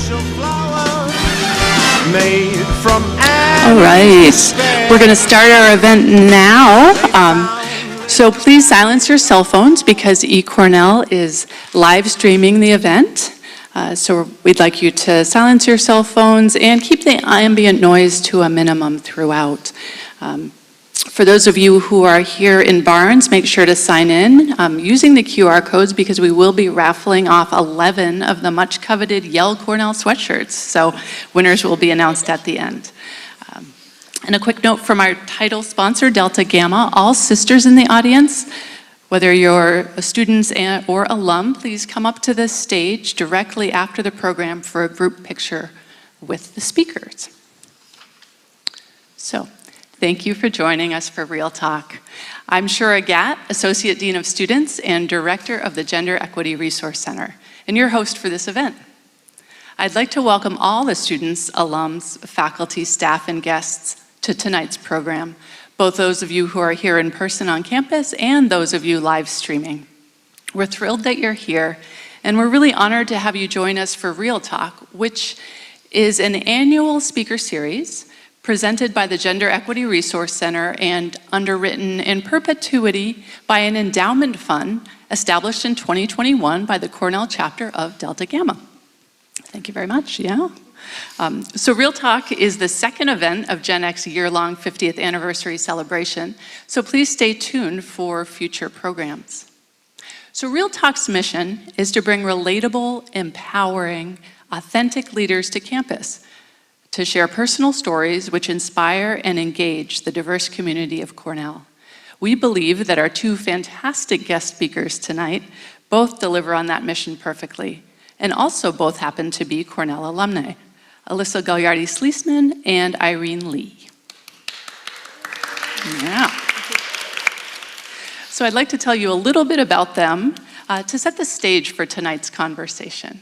All right, we're going to start our event now. So please silence your cell phones because Cornell is live streaming the event. So we'd like you to silence your cell phones and keep the ambient noise to a minimum throughout. For those of you who are here in Barnes, make sure to sign in using the QR codes because we will be raffling off 11 of the much coveted Yell Cornell sweatshirts. So winners will be announced at the end. And a quick note from our title sponsor, Delta Gamma, all sisters in the audience, whether you're students or alum, please come up to the stage directly after the program for a group picture with the speakers. So, thank you for joining us for Real Talk. I'm Shura Gatt, Associate Dean of Students and Director of the Gender Equity Resource Center, and your host for this event. I'd like to welcome all the students, alums, faculty, staff, and guests to tonight's program, both those of you who are here in person on campus and those of you live streaming. We're thrilled that you're here, and we're really honored to have you join us for Real Talk, which is an annual speaker series presented by the Gender Equity Resource Center and underwritten in perpetuity by an endowment fund established in 2021 by the Cornell chapter of Delta Gamma. Thank you very much, yeah. So Real Talk is the second event of Gen X's year-long 50th anniversary celebration, so please stay tuned for future programs. So Real Talk's mission is to bring relatable, empowering, authentic leaders to campus to share personal stories which inspire and engage the diverse community of Cornell. We believe that our two fantastic guest speakers tonight both deliver on that mission perfectly, and also both happen to be Cornell alumni, Alyssa Gagliardi Sleasman and Irene Li. Yeah. So I'd like to tell you a little bit about them to set the stage for tonight's conversation.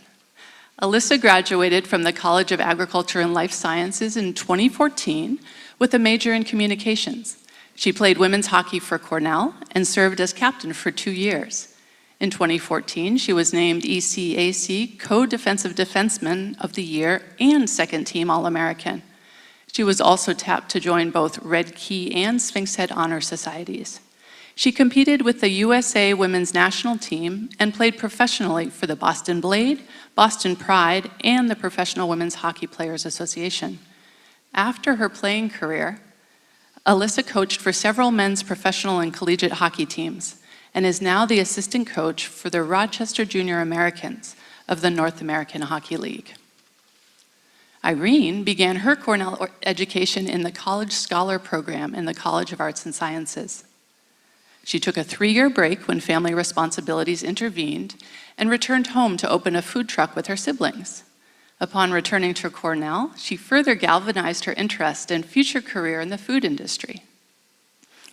Alyssa graduated from the College of Agriculture and Life Sciences in 2014 with a major in communications. She played women's hockey for Cornell and served as captain for 2 years. In 2014, she was named ECAC Co-Defensive Defenseman of the Year and Second Team All-American. She was also tapped to join both Red Key and Sphinx Head Honor Societies. She competed with the USA Women's National Team and played professionally for the Boston Blade, Boston Pride, and the Professional Women's Hockey Players Association. After her playing career, Alyssa coached for several men's professional and collegiate hockey teams, and is now the assistant coach for the Rochester Junior Americans of the North American Hockey League. Irene began her Cornell education in the College Scholar Program in the College of Arts and Sciences. She took a 3-year break when family responsibilities intervened and returned home to open a food truck with her siblings. Upon returning to Cornell, she further galvanized her interest and future career in the food industry.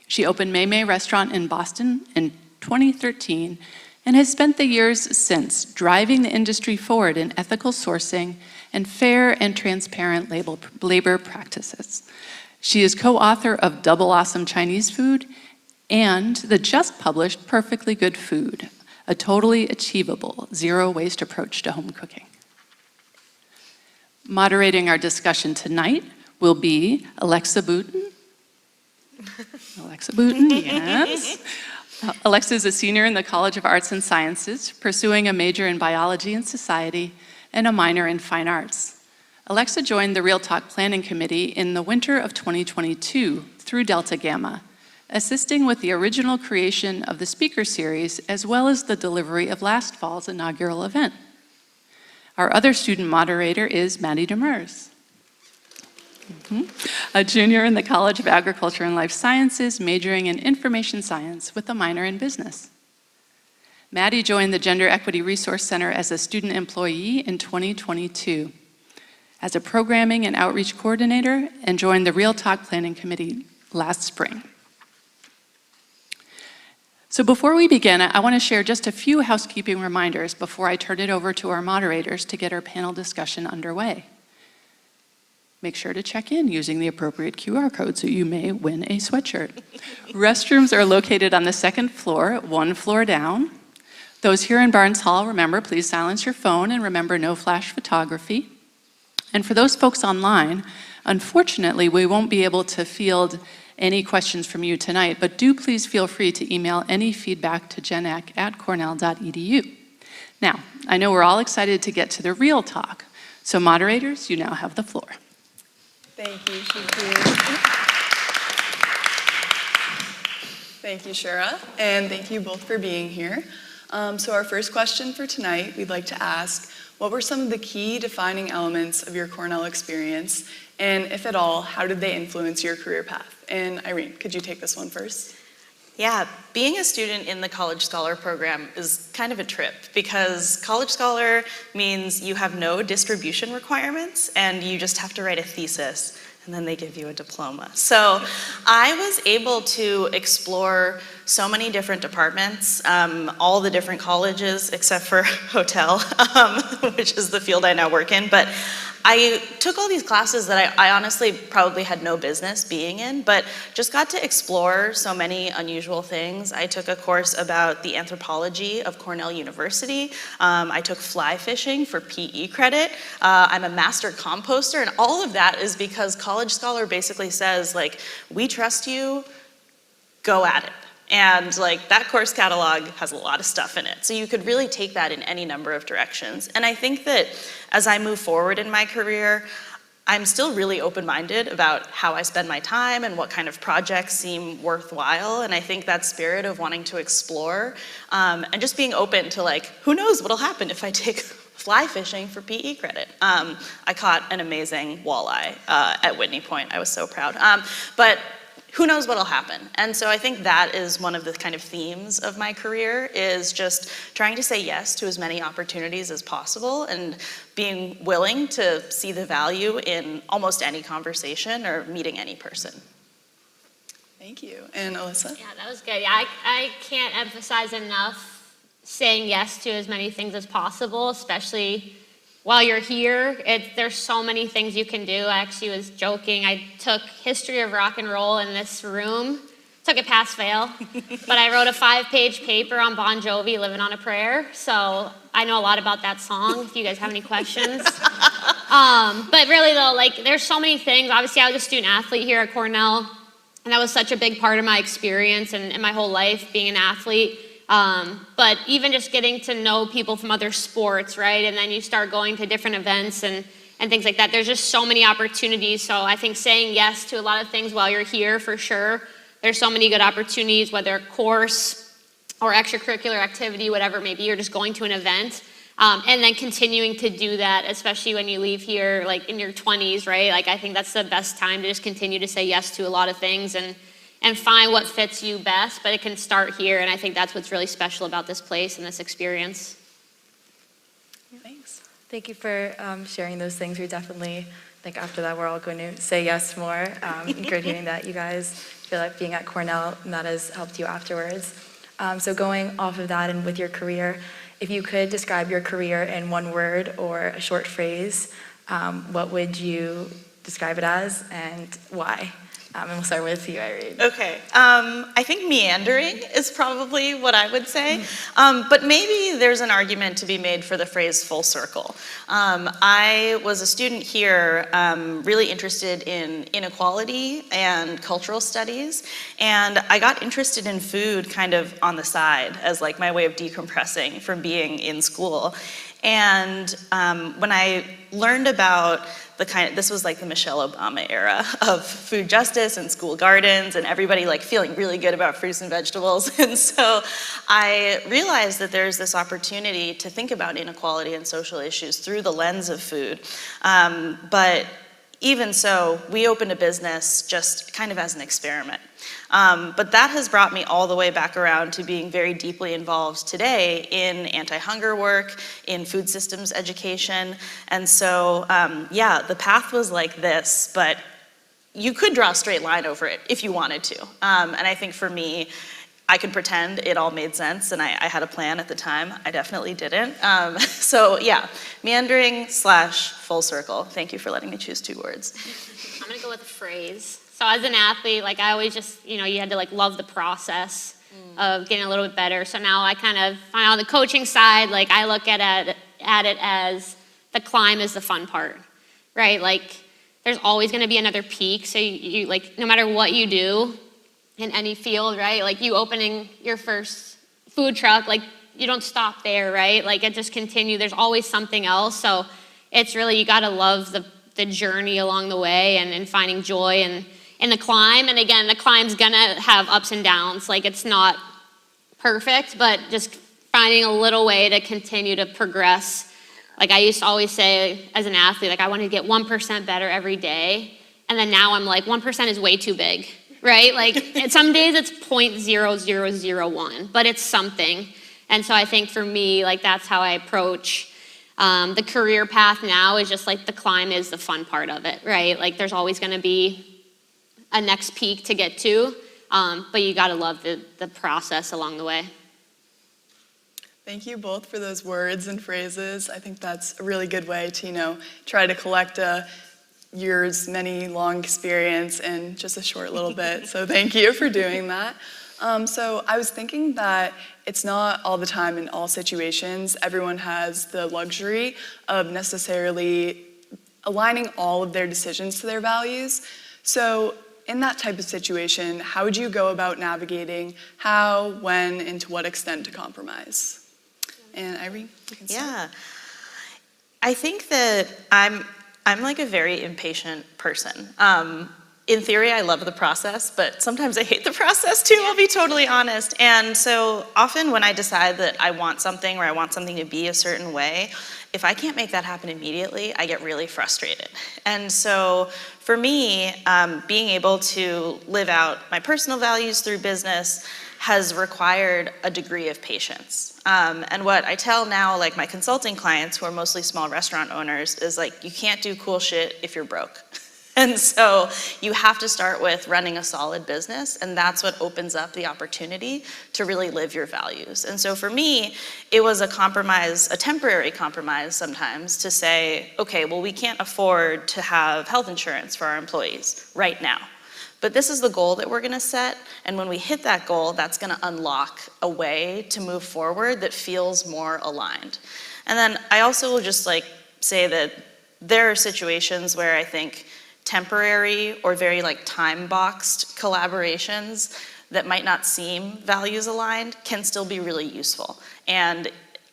She opened May May Restaurant in Boston in 2013 and has spent the years since driving the industry forward in ethical sourcing and fair and transparent labor practices. She is co-author of Double Awesome Chinese Food and the just published Perfectly Good Food, a totally achievable zero-waste approach to home cooking. Moderating our discussion tonight will be Alexa Booten. Alexa Booten, yes. Alexa is a senior in the College of Arts and Sciences, pursuing a major in biology and society and a minor in fine arts. Alexa joined the Real Talk Planning Committee in the winter of 2022 through Delta Gamma, assisting with the original creation of the speaker series as well as the delivery of last fall's inaugural event. Our other student moderator is Maddie Demers. A junior in the College of Agriculture and Life Sciences, majoring in information science with a minor in business. Maddie joined the Gender Equity Resource Center as a student employee in 2022, as a programming and outreach coordinator, and joined the Real Talk Planning Committee last spring. So before we begin, I want to share just a few housekeeping reminders before I turn it over to our moderators to get our panel discussion underway. Make sure to check in using the appropriate QR code so you may win a sweatshirt. Restrooms are located on the 2nd floor, 1 floor down. Those here in Barnes Hall, remember, please silence your phone and remember no flash photography. And for those folks online, unfortunately, we won't be able to field any questions from you tonight, but do please feel free to email any feedback to genec@cornell.edu. Now, I know we're all excited to get to the real talk, so moderators, you now have the floor. Thank you, Thank you, Shura, and thank you both for being here. So our first question for tonight, we'd like to ask, what were some of the key defining elements of your Cornell experience, and if at all, how did they influence your career path? And Irene, could you take this one first? Yeah, being a student in the College Scholar program is kind of a trip because College Scholar means you have no distribution requirements and you just have to write a thesis and then they give you a diploma. So I was able to explore so many different departments, all the different colleges except for hotel, which is the field I now work in. But I took all these classes that I honestly probably had no business being in, but just got to explore so many unusual things. I took a course about the anthropology of Cornell University. I took fly fishing for PE credit. I'm a master composter, and all of that is because College Scholar basically says, like, we trust you, go at it. And like that course catalog has a lot of stuff in it. So you could really take that in any number of directions. And I think that as I move forward in my career, I'm still really open-minded about how I spend my time and what kind of projects seem worthwhile. And I think that spirit of wanting to explore and just being open to like, who knows what'll happen if I take fly fishing for PE credit. I caught an amazing walleye at Whitney Point. I was so proud. But who knows what'll happen? And so I think that is one of the kind of themes of my career, is just trying to say yes to as many opportunities as possible and being willing to see the value in almost any conversation or meeting any person. Thank you. And Alyssa? Yeah, that was good. Yeah, I can't emphasize enough saying yes to as many things as possible, especially while you're here. There's so many things you can do. I actually was joking. I took history of rock and roll in this room. Took a pass-fail, but I wrote a 5-page paper on Bon Jovi, Living on a Prayer. So I know a lot about that song, if you guys have any questions. But really though, like there's so many things. Obviously I was a student athlete here at Cornell, and that was such a big part of my experience and my whole life, being an athlete. But even just getting to know people from other sports, right? And then you start going to different events and things like that. There's just so many opportunities. So I think saying yes to a lot of things while you're here, for sure. There's so many good opportunities, whether course or extracurricular activity, whatever it may be, or just going to an event. And then continuing to do that, especially when you leave here like in your 20s, right? Like I think that's the best time to just continue to say yes to a lot of things and find what fits you best, but it can start here, and I think that's what's really special about this place and this experience. Thanks. Thank you for sharing those things. We definitely think after that we're all going to say yes more. Good hearing that you guys feel like being at Cornell and that has helped you afterwards. So going off of that and with your career, if you could describe your career in one word or a short phrase, what would you describe it as and why? And we'll start with you, Irene. Okay, I think meandering is probably what I would say, but maybe there's an argument to be made for the phrase full circle. I was a student here really interested in inequality and cultural studies, and I got interested in food kind of on the side as like my way of decompressing from being in school. And when I learned about this was like the Michelle Obama era of food justice and school gardens and everybody like feeling really good about fruits and vegetables. And so I realized that there's this opportunity to think about inequality and social issues through the lens of food. But even so, we opened a business just kind of as an experiment. But that has brought me all the way back around to being very deeply involved today in anti-hunger work, in food systems education. And so, yeah, the path was like this, but you could draw a straight line over it if you wanted to. And I think for me, I could pretend it all made sense and I had a plan at the time. I definitely didn't. So yeah, meandering / full circle. Thank you for letting me choose 2 words. I'm gonna go with a phrase. So as an athlete, like I always just, you had to like love the process of getting a little bit better. So now I kind of, on the coaching side, like I look at it as the climb is the fun part. right? Like, there's always gonna be another peak, so you like, no matter what you do in any field, right? Like, you opening your first food truck, like, you don't stop there, right? Like, it just continues, there's always something else, so it's really, you gotta love the journey along the way and finding joy in the climb. And again, the climb's gonna have ups and downs, like, it's not perfect, but just finding a little way to continue to progress. Like, I used to always say as an athlete, like, I want to get 1% better every day. And then now I'm like, 1% is way too big, right? Like, some days it's 0.0001, but it's something. And so I think for me, like, that's how I approach the career path now, is just like the climb is the fun part of it, right? Like, there's always going to be a next peak to get to, but you got to love the process along the way. Thank you both for those words and phrases. I think that's a really good way to, try to collect a year's many long experience in just a short little bit. So thank you for doing that. So I was thinking that it's not all the time in all situations everyone has the luxury of necessarily aligning all of their decisions to their values. So in that type of situation, how would you go about navigating how, when, and to what extent to compromise? And Irene, you can start. Yeah, I think that I'm like a very impatient person. In theory, I love the process, but sometimes I hate the process too, I'll be totally honest. And so often when I decide that I want something, or I want something to be a certain way, if I can't make that happen immediately, I get really frustrated. And so for me, being able to live out my personal values through business has required a degree of patience. And what I tell now, like my consulting clients, who are mostly small restaurant owners, is like, you can't do cool shit if you're broke. And so you have to start with running a solid business, and that's what opens up the opportunity to really live your values. And so for me, it was a compromise, a temporary compromise sometimes, to say, okay, well, we can't afford to have health insurance for our employees right now. But this is the goal that we're gonna set, and when we hit that goal, that's gonna unlock a way to move forward that feels more aligned. And then I also will just like say that there are situations where I think temporary or very like time-boxed collaborations that might not seem values aligned can still be really useful. And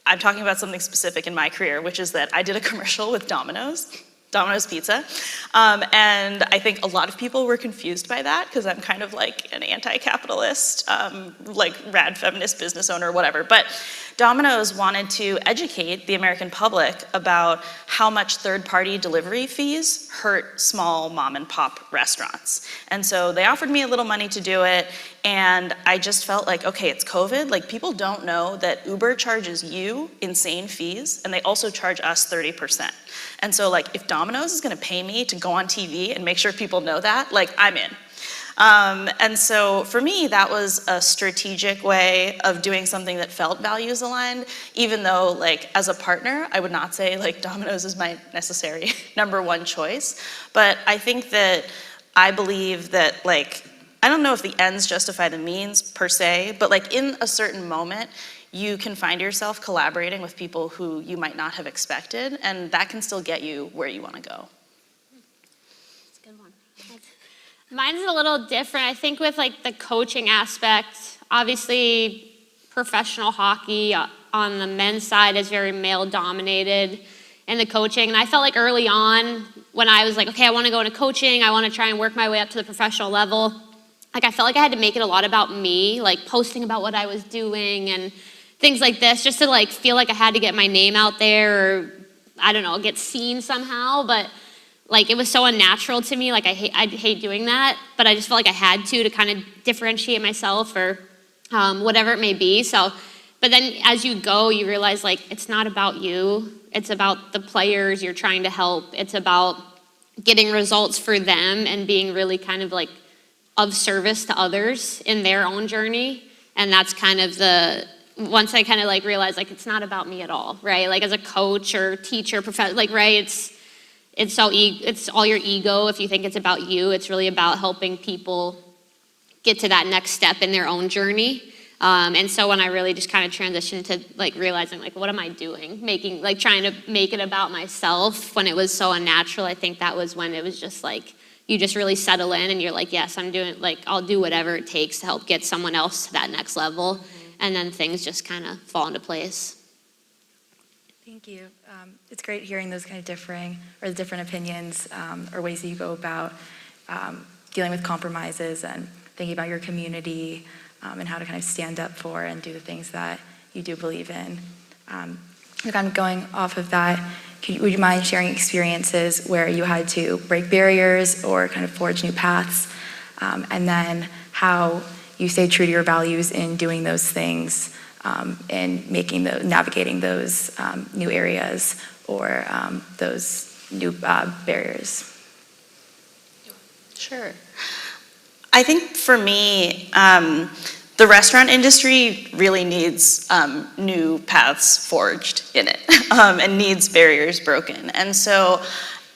I'm talking about something specific in my career, which is that I did a commercial with Domino's Pizza. And I think a lot of people were confused by that because I'm kind of like an anti-capitalist, like rad feminist business owner or whatever. But Domino's wanted to educate the American public about how much third-party delivery fees hurt small mom and pop restaurants. And so they offered me a little money to do it, and I just felt like, okay, it's COVID, like people don't know that Uber charges you insane fees, and they also charge us 30%. And so like, if Domino's is gonna pay me to go on TV and make sure people know that, like I'm in. And so for me, that was a strategic way of doing something that felt values aligned, even though like as a partner, I would not say like Domino's is my necessary number one choice. But I think that I believe that like, I don't know if the ends justify the means per se, but like in a certain moment, you can find yourself collaborating with people who you might not have expected, and that can still get you where you want to go. That's a good one. Mine's a little different. I think with like the coaching aspect, obviously professional hockey on the men's side is very male dominated in the coaching. And I felt like early on when I was like, okay, I want to go into coaching, I want to try and work my way up to the professional level. Like I felt like I had to make it a lot about me, like posting about what I was doing and things like this, just to like feel like I had to get my name out there, or I don't know, get seen somehow. But like it was so unnatural to me. Like I hate doing that, but I just felt like I had to kind of differentiate myself, or whatever it may be. So, but then as you go, you realize like it's not about you. It's about the players you're trying to help. It's about getting results for them and being really kind of like of service to others in their own journey. And that's kind of once I kind of like realized like it's not about me at all, right? Like as a coach or teacher, professor, like, right, it's all your ego. If you think it's about you, it's really about helping people get to that next step in their own journey. And so when I really just kind of transitioned to like realizing like, what am I doing? Trying to make it about myself when it was so unnatural, I think that was when it was just like, you just really settle in and you're like, yes, I'll do whatever it takes to help get someone else to that next level. And then things just kind of fall into place. Thank you. It's great hearing those kind of different opinions or ways that you go about dealing with compromises and thinking about your community and how to kind of stand up for and do the things that you do believe in. Kind of going off of that, would you mind sharing experiences where you had to break barriers or kind of forge new paths, and then how you stay true to your values in doing those things and navigating those new areas or those new barriers? Sure. I think for me, the restaurant industry really needs new paths forged in it and needs barriers broken. And so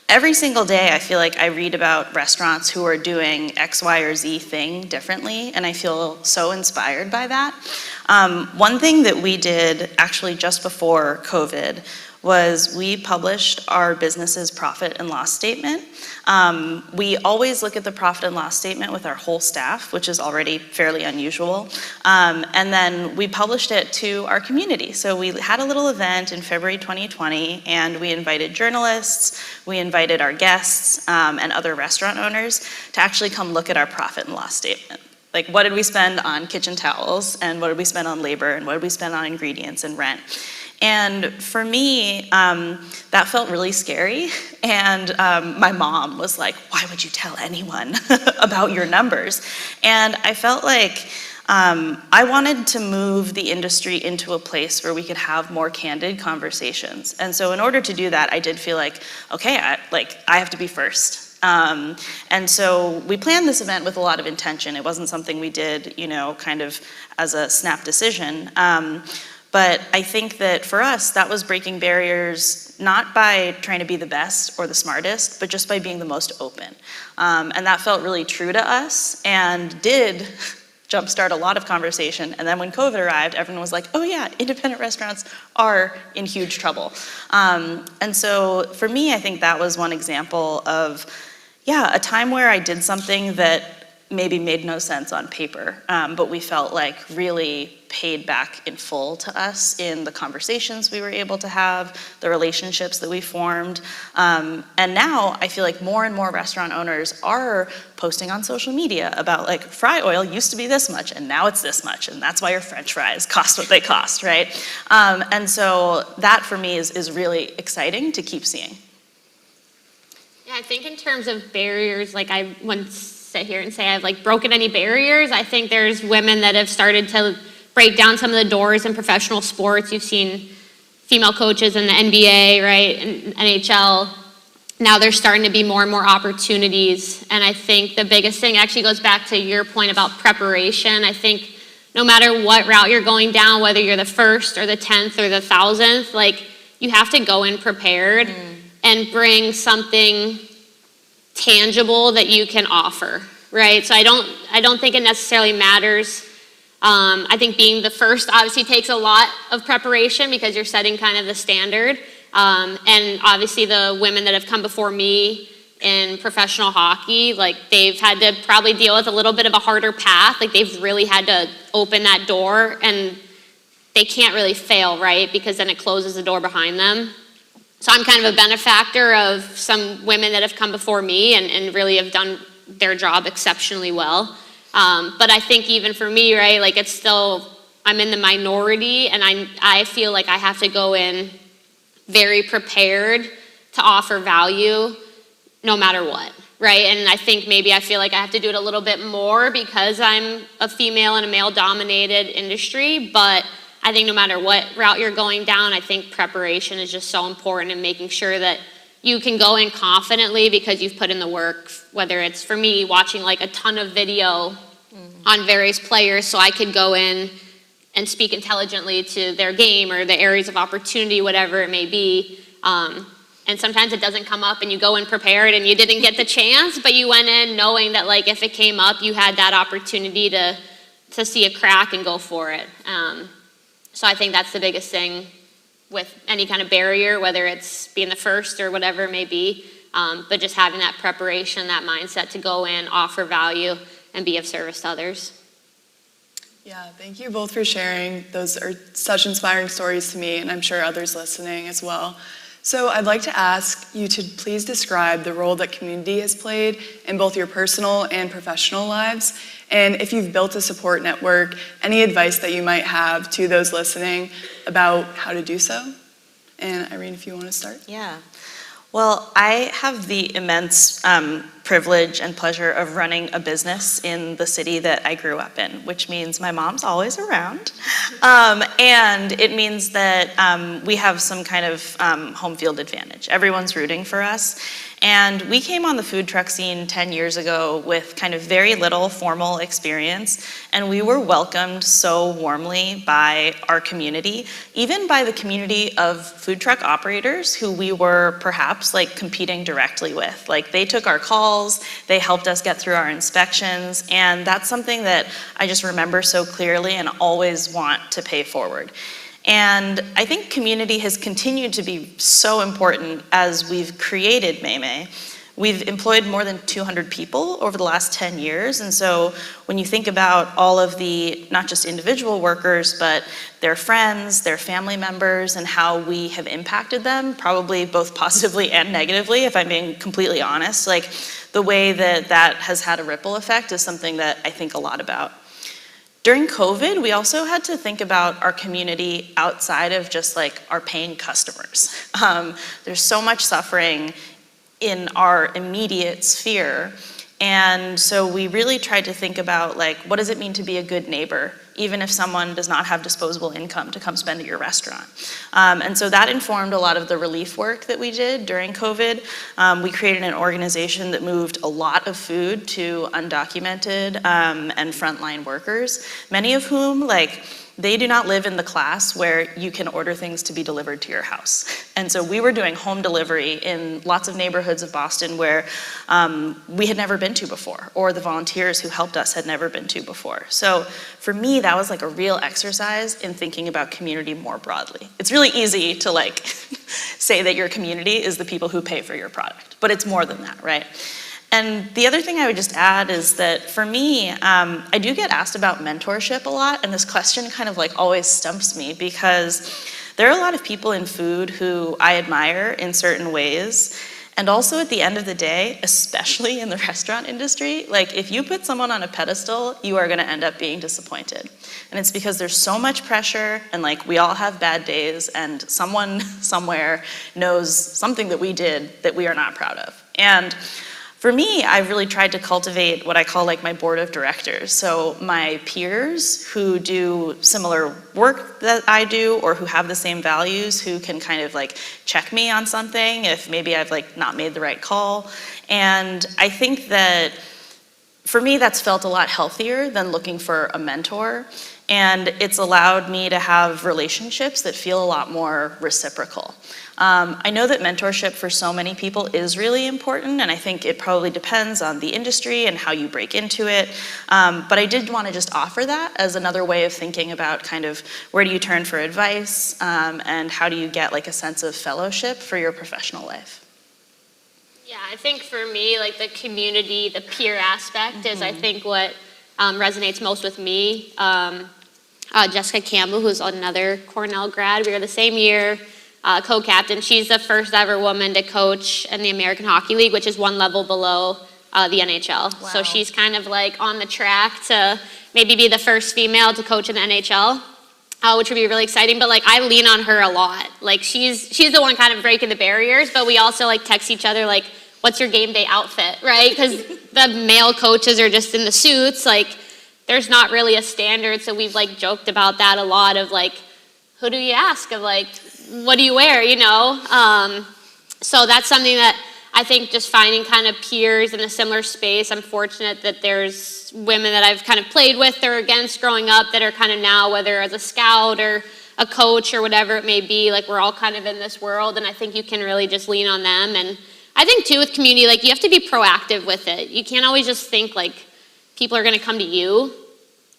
every single day I feel like I read about restaurants who are doing X, Y, or Z thing differently, and I feel so inspired by that. One thing that we did actually just before COVID was we published our business's profit and loss statement. We always look at the profit and loss statement with our whole staff, which is already fairly unusual. And then we published it to our community. So we had a little event in February 2020, and we invited journalists, we invited our guests, and other restaurant owners to actually come look at our profit and loss statement. Like, what did we spend on kitchen towels, and what did we spend on labor, and what did we spend on ingredients and rent? And for me, that felt really scary. And my mom was like, why would you tell anyone about your numbers? And I felt like I wanted to move the industry into a place where we could have more candid conversations. And so in order to do that, I did feel like, okay, I have to be first. And so we planned this event with a lot of intention. It wasn't something we did, kind of as a snap decision. But I think that for us, that was breaking barriers, not by trying to be the best or the smartest, but just by being the most open. And that felt really true to us and did jumpstart a lot of conversation. And then when COVID arrived, everyone was like, oh yeah, independent restaurants are in huge trouble. And so for me, I think that was one example of, a time where I did something that maybe made no sense on paper, but we felt like really paid back in full to us in the conversations we were able to have, the relationships that we formed. And now I feel like more and more restaurant owners are posting on social media about like, fry oil used to be this much and now it's this much, and that's why your French fries cost what they cost, right? And so that for me is really exciting to keep seeing. Yeah, I think in terms of barriers, like I wouldn't sit here and say I've like broken any barriers. I think there's women that have started to break down some of the doors in professional sports. You've seen female coaches in the NBA, right, and NHL. Now there's starting to be more and more opportunities. And I think the biggest thing actually goes back to your point about preparation. I think no matter what route you're going down, whether you're the first or the 10th or the 1000th, like you have to go in prepared and bring something tangible that you can offer, right? So I don't think it necessarily matters. I think being the first obviously takes a lot of preparation because you're setting kind of the standard. And obviously the women that have come before me in professional hockey, like they've had to probably deal with a little bit of a harder path. Like they've really had to open that door and they can't really fail, right? Because then it closes the door behind them. So I'm kind of a benefactor of some women that have come before me and really have done their job exceptionally well. But I think even for me, right, like it's still, I'm in the minority and I feel like I have to go in very prepared to offer value no matter what, right? And I think maybe I feel like I have to do it a little bit more because I'm a female in a male-dominated industry, but I think no matter what route you're going down, I think preparation is just so important and making sure that you can go in confidently because you've put in the work, whether it's for me watching like a ton of video on various players so I could go in and speak intelligently to their game or the areas of opportunity, whatever it may be. And sometimes it doesn't come up and you go in prepared and you didn't get the chance, but you went in knowing that like if it came up, you had that opportunity to see a crack and go for it. So I think that's the biggest thing with any kind of barrier, whether it's being the first or whatever it may be, but just having that preparation, that mindset to go in, offer value, and be of service to others. Yeah, thank you both for sharing. Those are such inspiring stories to me, and I'm sure others listening as well. So I'd like to ask you to please describe the role that community has played in both your personal and professional lives, and if you've built a support network, any advice that you might have to those listening about how to do so. And Irene, if you want to start. Yeah. Well, I have the immense privilege and pleasure of running a business in the city that I grew up in, which means my mom's always around. And it means that we have some kind of home field advantage. Everyone's rooting for us. And we came on the food truck scene 10 years ago with kind of very little formal experience, and we were welcomed so warmly by our community, even by the community of food truck operators who we were perhaps like competing directly with. Like, they took our calls, they helped us get through our inspections, and that's something that I just remember so clearly and always want to pay forward. And I think community has continued to be so important as we've created Maymay. We've employed more than 200 people over the last 10 years. And so when you think about all of the, not just individual workers, but their friends, their family members, and how we have impacted them, probably both positively and negatively, if I'm being completely honest, like the way that that has had a ripple effect is something that I think a lot about. During COVID, we also had to think about our community outside of just like our paying customers. There's so much suffering in our immediate sphere. And so we really tried to think about like, what does it mean to be a good neighbor, even if someone does not have disposable income to come spend at your restaurant? And so that informed a lot of the relief work that we did during COVID. We created an organization that moved a lot of food to undocumented and frontline workers, many of whom, like, they do not live in the class where you can order things to be delivered to your house. And so we were doing home delivery in lots of neighborhoods of Boston where we had never been to before, or the volunteers who helped us had never been to before. So for me, that was like a real exercise in thinking about community more broadly. It's really easy to like say that your community is the people who pay for your product, but it's more than that, right? And the other thing I would just add is that for me, I do get asked about mentorship a lot, and this question kind of like always stumps me because there are a lot of people in food who I admire in certain ways. And also at the end of the day, especially in the restaurant industry, like if you put someone on a pedestal, you are gonna end up being disappointed. And it's because there's so much pressure, and like we all have bad days, and someone somewhere knows something that we did that we are not proud of. And for me, I've really tried to cultivate what I call like my board of directors. So my peers who do similar work that I do, or who have the same values, who can kind of like check me on something if maybe I've like not made the right call. And I think that for me, that's felt a lot healthier than looking for a mentor. And it's allowed me to have relationships that feel a lot more reciprocal. I know that mentorship for so many people is really important, and I think it probably depends on the industry and how you break into it. But I did want to just offer that as another way of thinking about kind of where do you turn for advice, and how do you get like a sense of fellowship for your professional life. Yeah, I think for me, like the community, the peer aspect is I think what resonates most with me. Jessica Campbell, who's another Cornell grad, we were the same year, co-captain. She's the first ever woman to coach in the American Hockey League, which is one level below the NHL. Wow. So she's kind of like on the track to maybe be the first female to coach in the NHL, which would be really exciting. But like I lean on her a lot. Like she's the one kind of breaking the barriers, but we also like text each other like, what's your game day outfit, right? Because the male coaches are just in the suits. Like there's not really a standard. So we've like joked about that a lot of like, who do you ask of like, what do you wear, you know? So that's something that I think just finding kind of peers in a similar space. I'm fortunate that there's women that I've kind of played with or against growing up that are kind of now, whether as a scout or a coach or whatever it may be, like we're all kind of in this world, and I think you can really just lean on them. And I think too with community, like you have to be proactive with it. You can't always just think like people are gonna come to you.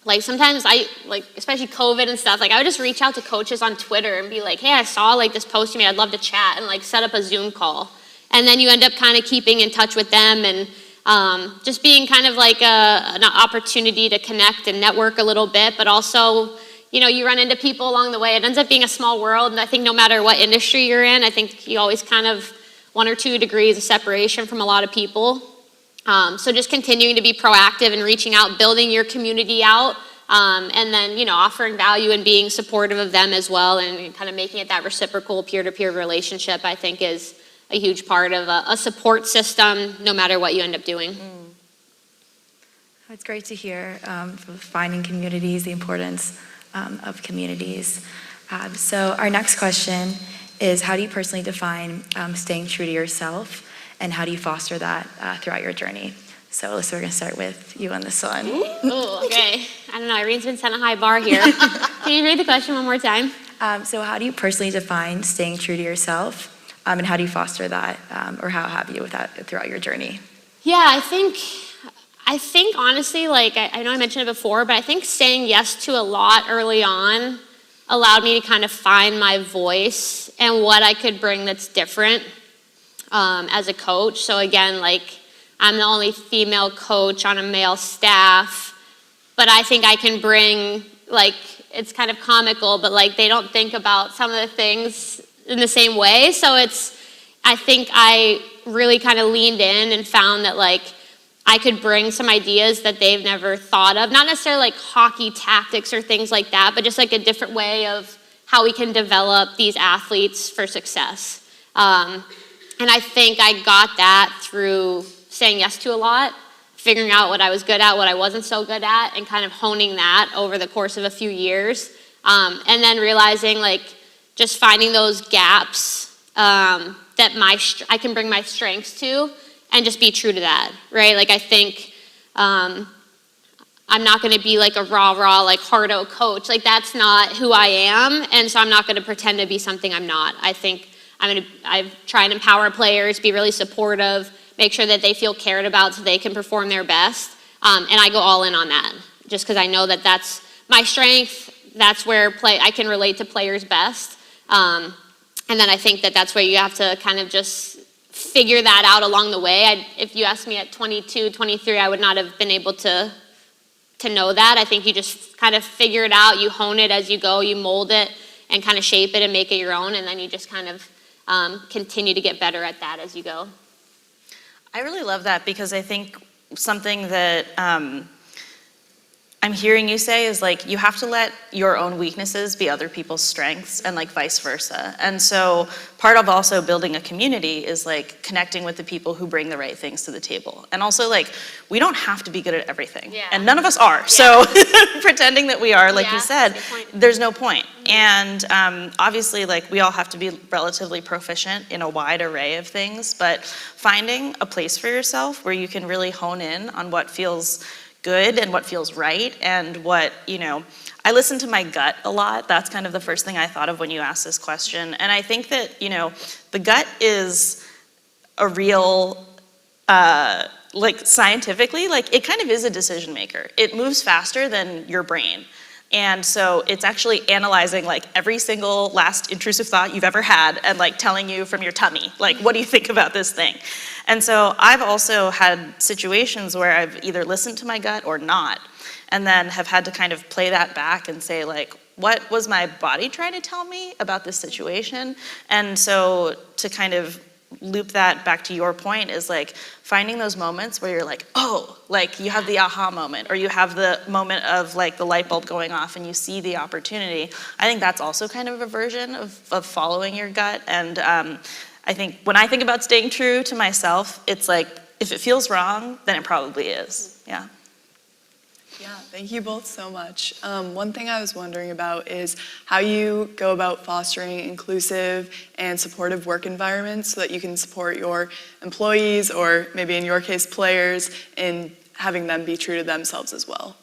like sometimes especially COVID and stuff, like I would just reach out to coaches on Twitter and be like, hey, I saw like this post you made, I'd love to chat, and like set up a Zoom call. And then you end up kind of keeping in touch with them and just being kind of like an opportunity to connect and network a little bit, but also, you know, you run into people along the way. It ends up being a small world, and I think no matter what industry you're in, I think you always kind of 1 or 2 degrees of separation from a lot of people. So just continuing to be proactive and reaching out, building your community out, and then, you know, offering value and being supportive of them as well, and kind of making it that reciprocal peer-to-peer relationship, I think is a huge part of a support system, no matter what you end up doing. It's great to hear finding communities, the importance of communities. So our next question is, how do you personally define staying true to yourself, and how do you foster that throughout your journey? So Alyssa, we're gonna start with you on this one. Ooh, okay. I don't know, Irene's been setting a high bar here. Can you read the question one more time? So how do you personally define staying true to yourself, and how do you foster that, or how have you with that throughout your journey? Yeah, I think honestly, like I know I mentioned it before, but I think saying yes to a lot early on allowed me to kind of find my voice and what I could bring that's different as a coach. So again, like I'm the only female coach on a male staff, but I think I can bring, like, it's kind of comical, but like they don't think about some of the things in the same way. So I think I really kind of leaned in and found that like I could bring some ideas that they've never thought of, not necessarily like hockey tactics or things like that, but just like a different way of how we can develop these athletes for success. And I think I got that through saying yes to a lot, figuring out what I was good at, what I wasn't so good at, and kind of honing that over the course of a few years. And then realizing like just finding those gaps that I can bring my strengths to, and just be true to that, right? Like I think I'm not gonna be like a rah-rah, like hard-o coach. Like that's not who I am, and so I'm not gonna pretend to be something I'm not. I think I try and empower players, be really supportive, make sure that they feel cared about so they can perform their best, and I go all in on that, just because I know that that's my strength, that's where I can relate to players best. And then I think that that's where you have to kind of just figure that out along the way. If you asked me at 22, 23, I would not have been able to know that. I think you just kind of figure it out, you hone it as you go, you mold it and kind of shape it and make it your own, and then you just kind of continue to get better at that as you go. I really love that, because I think something that I'm hearing you say is like you have to let your own weaknesses be other people's strengths, and like vice versa. And so part of also building a community is like connecting with the people who bring the right things to the table. And also like we don't have to be good at everything, and none of us are. Yeah. So pretending that we are, like you said, there's no point. And obviously like we all have to be relatively proficient in a wide array of things, but finding a place for yourself where you can really hone in on what feels good and what feels right, and what, you know, I listen to my gut a lot. That's kind of the first thing I thought of when you asked this question. And I think that, you know, the gut is a real, like scientifically, like it kind of is a decision maker. It moves faster than your brain. And so it's actually analyzing like every single last intrusive thought you've ever had and like telling you from your tummy, like, what do you think about this thing? And so I've also had situations where I've either listened to my gut or not, and then have had to kind of play that back and say like, what was my body trying to tell me about this situation? And so to kind of loop that back to your point is like finding those moments where you're like, oh, like you have the aha moment, or you have the moment of like the light bulb going off and you see the opportunity. I think that's also kind of a version of following your gut. And I think when I think about staying true to myself, it's like, if it feels wrong, then it probably is. Yeah. Yeah, thank you both so much. One thing I was wondering about is how you go about fostering inclusive and supportive work environments so that you can support your employees, or maybe in your case, players, in having them be true to themselves as well.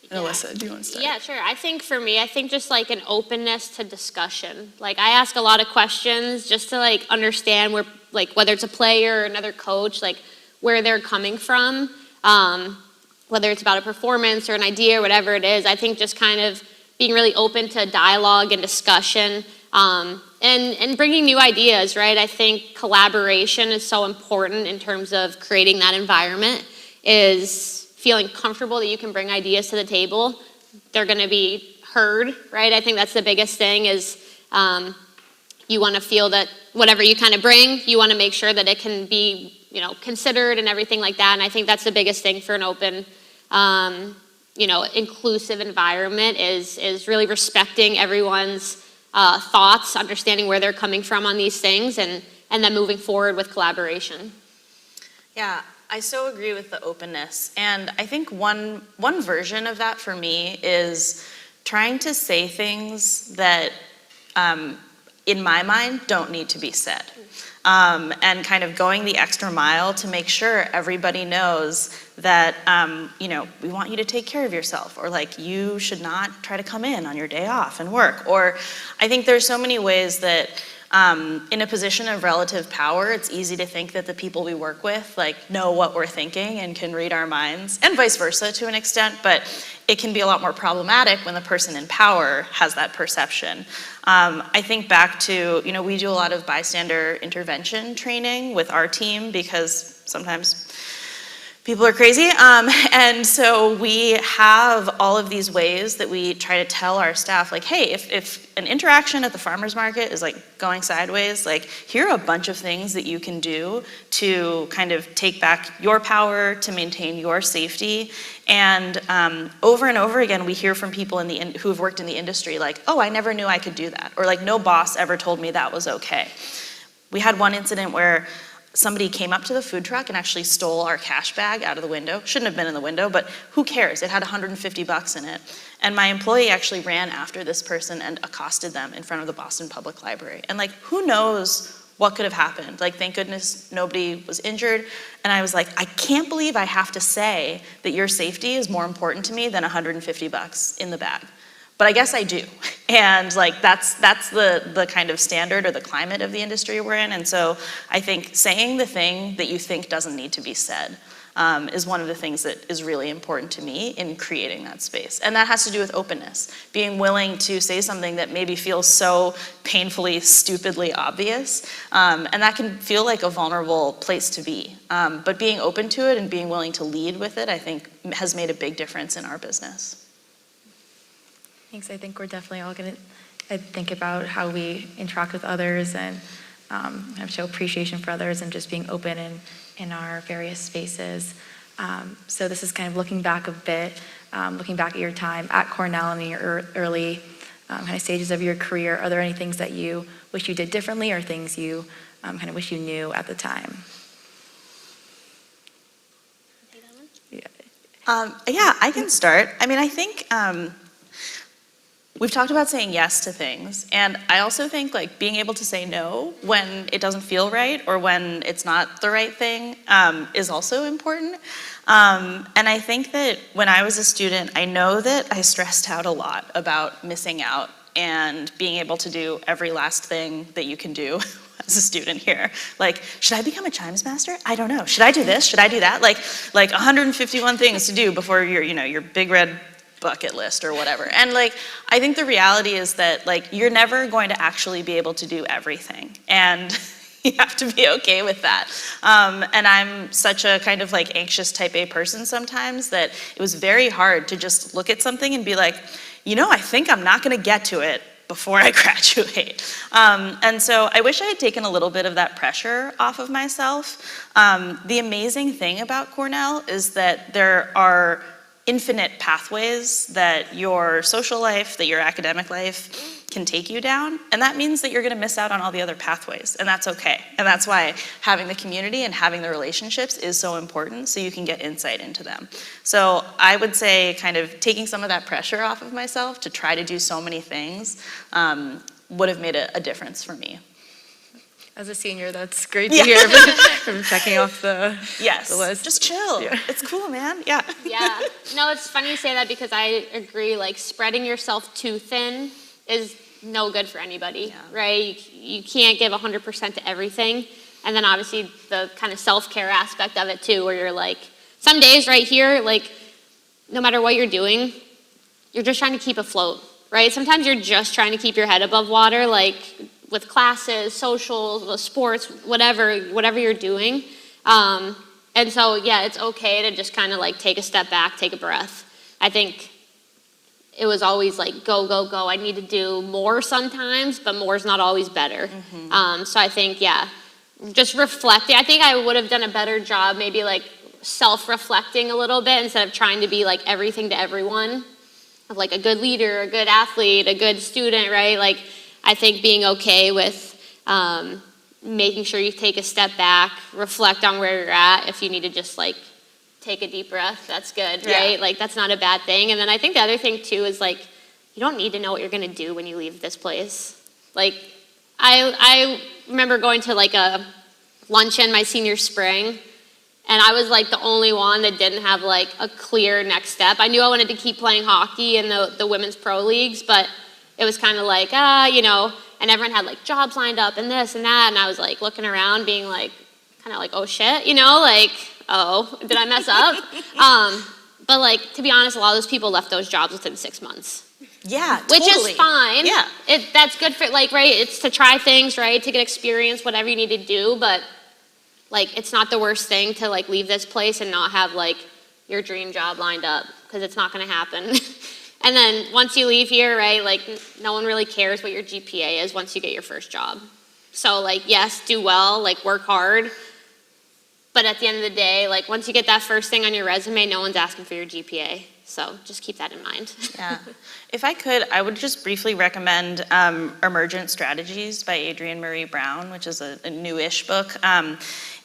And Alyssa, do you want to start? Yeah, sure. I think for me, just like an openness to discussion. Like I ask a lot of questions just to like understand where, like whether it's a player or another coach, like where they're coming from. whether it's about a performance or an idea or whatever it is, I think just kind of being really open to dialogue and discussion, and bringing new ideas, right? I think collaboration is so important in terms of creating that environment, is feeling comfortable that you can bring ideas to the table. They're gonna be heard, right? I think that's the biggest thing is you wanna feel that whatever you kind of bring, you wanna make sure that it can be, considered and everything like that. And I think that's the biggest thing for an open, inclusive environment is really respecting everyone's thoughts, understanding where they're coming from on these things, and then moving forward with collaboration. Yeah, I so agree with the openness. And I think one version of that for me is trying to say things that, in my mind, don't need to be said. And kind of going the extra mile to make sure everybody knows that, we want you to take care of yourself, or like you should not try to come in on your day off and work. Or I think there's so many ways that in a position of relative power, it's easy to think that the people we work with know what we're thinking and can read our minds, and vice versa to an extent, but it can be a lot more problematic when the person in power has that perception. I think back to, we do a lot of bystander intervention training with our team because sometimes people are crazy. And so we have all of these ways that we try to tell our staff, hey, if an interaction at the farmer's market is going sideways, here are a bunch of things that you can do to kind of take back your power, to maintain your safety. And over and over again, we hear from people who have worked in the industry oh, I never knew I could do that. Or no boss ever told me that was okay. We had one incident where somebody came up to the food truck and actually stole our cash bag out of the window. Shouldn't have been in the window, but who cares? It had $150 in it. And my employee actually ran after this person and accosted them in front of the Boston Public Library. And who knows what could have happened? Thank goodness nobody was injured. And I was I can't believe I have to say that your safety is more important to me than $150 in the bag. But I guess I do. And that's the kind of standard or the climate of the industry we're in. And so I think saying the thing that you think doesn't need to be said is one of the things that is really important to me in creating that space. And that has to do with openness, being willing to say something that maybe feels so painfully, stupidly obvious. And that can feel like a vulnerable place to be. But being open to it and being willing to lead with it, I think, has made a big difference in our business. Thanks. I think we're definitely all going to think about how we interact with others and show appreciation for others and just being open in our various spaces. So this is kind of looking back a bit, looking back at your time at Cornell and in your early kind of stages of your career. Are there any things that you wish you did differently or things you kind of wish you knew at the time? Yeah, I can start. I think we've talked about saying yes to things, and I also think being able to say no when it doesn't feel right or when it's not the right thing is also important. And I think that when I was a student, I know that I stressed out a lot about missing out and being able to do every last thing that you can do as a student here. Should I become a chimes master? I don't know. Should I do this? Should I do that? 151 things to do before your big red bucket list or whatever. And I think the reality is that you're never going to actually be able to do everything. And you have to be okay with that. And I'm such a kind of anxious type A person sometimes that it was very hard to just look at something and be I think I'm not gonna get to it before I graduate. And so I wish I had taken a little bit of that pressure off of myself. The amazing thing about Cornell is that there are infinite pathways that your social life, that your academic life can take you down. And that means that you're gonna miss out on all the other pathways, and that's okay. And that's why having the community and having the relationships is so important, so you can get insight into them. So I would say kind of taking some of that pressure off of myself to try to do so many things would have made a difference for me. As a senior, that's great to hear from checking off the list. Just chill. Yeah. It's cool, man. Yeah. Yeah. No, it's funny you say that because I agree, spreading yourself too thin is no good for anybody, right? You can't give 100% to everything. And then obviously the kind of self-care aspect of it too, where you're some days right here, no matter what you're doing, you're just trying to keep afloat, right? Sometimes you're just trying to keep your head above water, like with classes, socials, sports, whatever you're doing. And so, yeah, it's okay to just kind of like take a step back, take a breath. I think it was always like, go, go, go. I need to do more sometimes, but more is not always better. So I think, yeah, just reflecting. I think I would have done a better job maybe like self-reflecting a little bit instead of trying to be like everything to everyone, of like a good leader, a good athlete, a good student, right? Like, I think being okay with making sure you take a step back, reflect on where you're at. If you need to just like take a deep breath, that's good, right? Like, that's not a bad thing. And then I think the other thing too is like, you don't need to know what you're gonna do when you leave this place. Like, I remember going to like a luncheon my senior spring, and I was like the only one that didn't have like a clear next step. I knew I wanted to keep playing hockey in the women's pro leagues, but it was kind of like, you know, and everyone had like jobs lined up and this and that, and I was like looking around being like, kind of like, oh shit, you know, like, oh, did I mess up? But like, to be honest, a lot of those people left those jobs within 6 months. Yeah, Which totally. is fine. Yeah. That's good for, like, right, it's to try things, right, to get experience, whatever you need to do, but like, it's not the worst thing to like leave this place and not have like your dream job lined up, because it's not gonna happen. And then once you leave here, right, like no one really cares what your GPA is once you get your first job. So like, yes, do well, like work hard, but at the end of the day, like once you get that first thing on your resume, no one's asking for your GPA. So just keep that in mind. Yeah. If I could, I would just briefly recommend Emergent Strategies by Adrienne Marie Brown, which is a newish book.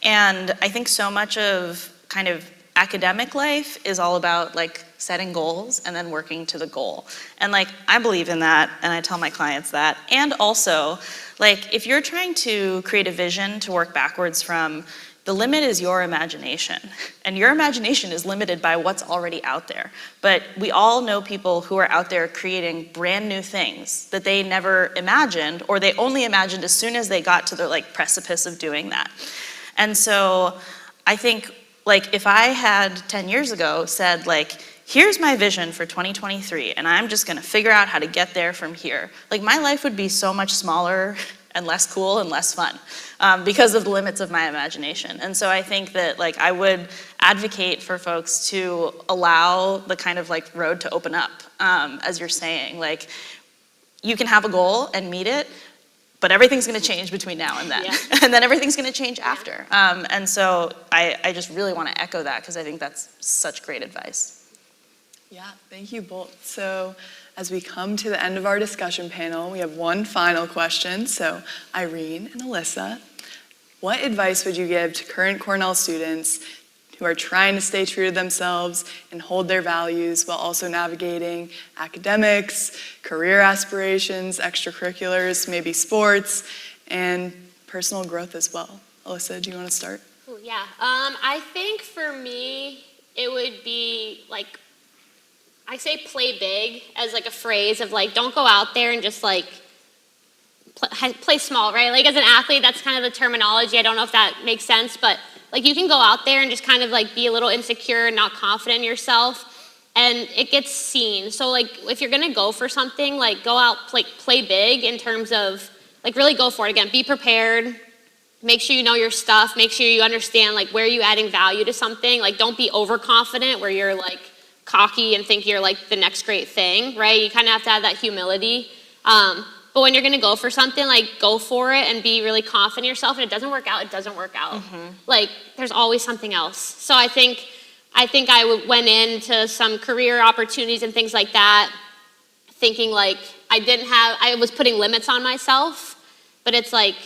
And I think so much of kind of academic life is all about like setting goals and then working to the goal. And like, I believe in that, and I tell my clients that. And also, like, if you're trying to create a vision to work backwards from, the limit is your imagination. And your imagination is limited by what's already out there. But we all know people who are out there creating brand new things that they never imagined, or they only imagined as soon as they got to the like precipice of doing that. And so I think, like, if I had 10 years ago said, like, here's my vision for 2023, and I'm just gonna figure out how to get there from here, like, my life would be so much smaller and less cool and less fun because of the limits of my imagination. And so I think that, like, I would advocate for folks to allow the kind of like road to open up, as you're saying. Like, you can have a goal and meet it, but everything's gonna change between now and then. Yeah. And then everything's gonna change after. And so I just really wanna echo that, because I think that's such great advice. Yeah, thank you both. So as we come to the end of our discussion panel, we have one final question. So Irene and Alyssa, what advice would you give to current Cornell students who are trying to stay true to themselves and hold their values while also navigating academics, career aspirations, extracurriculars, maybe sports, and personal growth as well? Alyssa, do you want to start? Ooh, yeah, I think for me, it would be like, I say play big as like a phrase of like, don't go out there and just like play small, right? Like, as an athlete, that's kind of the terminology. I don't know if that makes sense, but like, you can go out there and just kind of like be a little insecure and not confident in yourself, and it gets seen. So like, if you're gonna go for something, like go out, like play big in terms of like really go for it. Again, be prepared, make sure you know your stuff, make sure you understand like where you're adding value to something. Like, don't be overconfident where you're like cocky and think you're like the next great thing, right? You kind of have to have that humility. But when you're gonna go for something, like go for it and be really confident in yourself. And it doesn't work out, it doesn't work out. Like, there's always something else. So I think I went into some career opportunities and things like that, thinking like I was putting limits on myself. But it's like,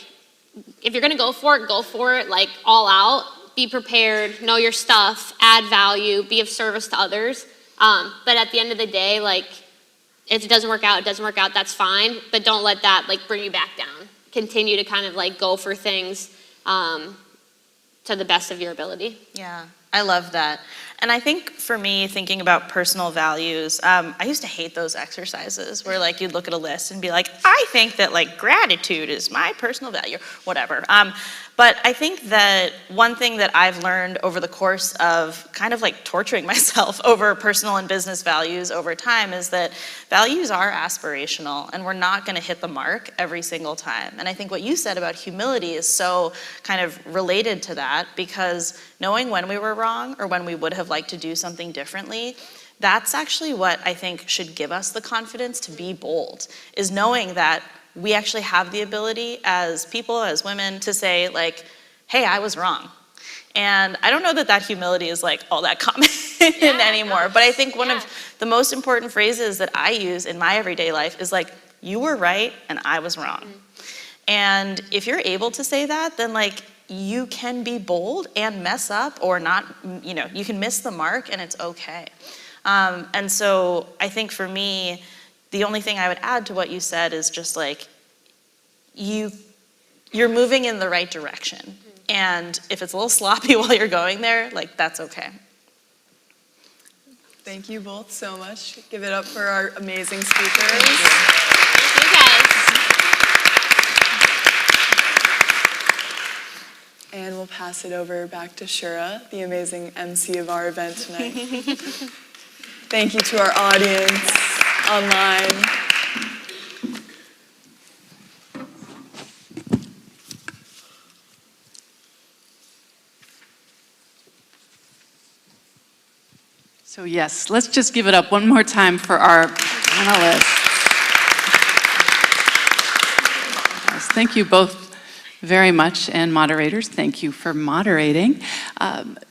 if you're gonna go for it, like all out. Be prepared, know your stuff, add value, be of service to others. But at the end of the day, like, if it doesn't work out, that's fine. But don't let that like bring you back down. Continue to kind of like go for things to the best of your ability. Yeah, I love that. And I think for me, thinking about personal values, I used to hate those exercises where like you'd look at a list and be like, I think that like gratitude is my personal value, whatever. But I think that one thing that I've learned over the course of kind of like torturing myself over personal and business values over time is that values are aspirational and we're not going to hit the mark every single time. And I think what you said about humility is so kind of related to that, because knowing when we were wrong or when we would have liked to do something differently, that's actually what I think should give us the confidence to be bold, is knowing that we actually have the ability as people, as women, to say like, hey, I was wrong. And I don't know that that humility is like all that common anymore, but I think one of the most important phrases that I use in my everyday life is like, you were right and I was wrong. And if you're able to say that, then like you can be bold and mess up or not, you know, you can miss the mark and it's okay. And so I think for me, the only thing I would add to what you said is just like, you're moving in the right direction. And if it's a little sloppy while you're going there, like that's okay. Thank you both so much. Give it up for our amazing speakers. Thank you guys. And we'll pass it over back to Shura, the amazing MC of our event tonight. Thank you to our audience online. So yes, let's just give it up one more time for our panelists. Yes, thank you both very much, and moderators, thank you for moderating.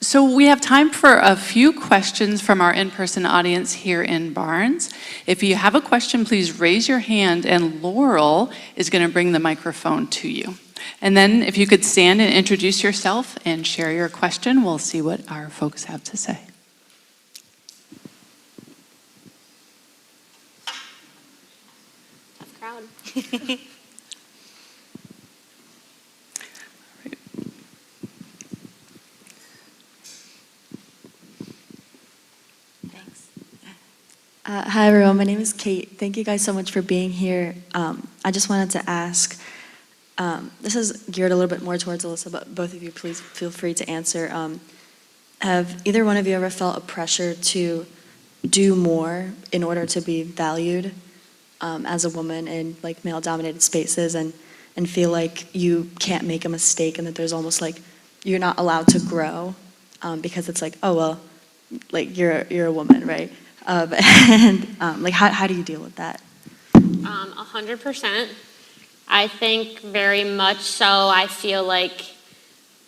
So we have time for a few questions from our in-person audience here in Barnes. If you have a question, please raise your hand and Laurel is going to bring the microphone to you. And then if you could stand and introduce yourself and share your question, we'll see what our folks have to say. Tough crowd. Hi everyone, my name is Kate. Thank you guys so much for being here. I just wanted to ask, this is geared a little bit more towards Alyssa, but both of you please feel free to answer. Have either one of you ever felt a pressure to do more in order to be valued as a woman in like male-dominated spaces and feel like you can't make a mistake and that there's almost like you're not allowed to grow because it's like, oh well, like you're a woman, right? Like how do you deal with that? 100%. I think very much so. I feel like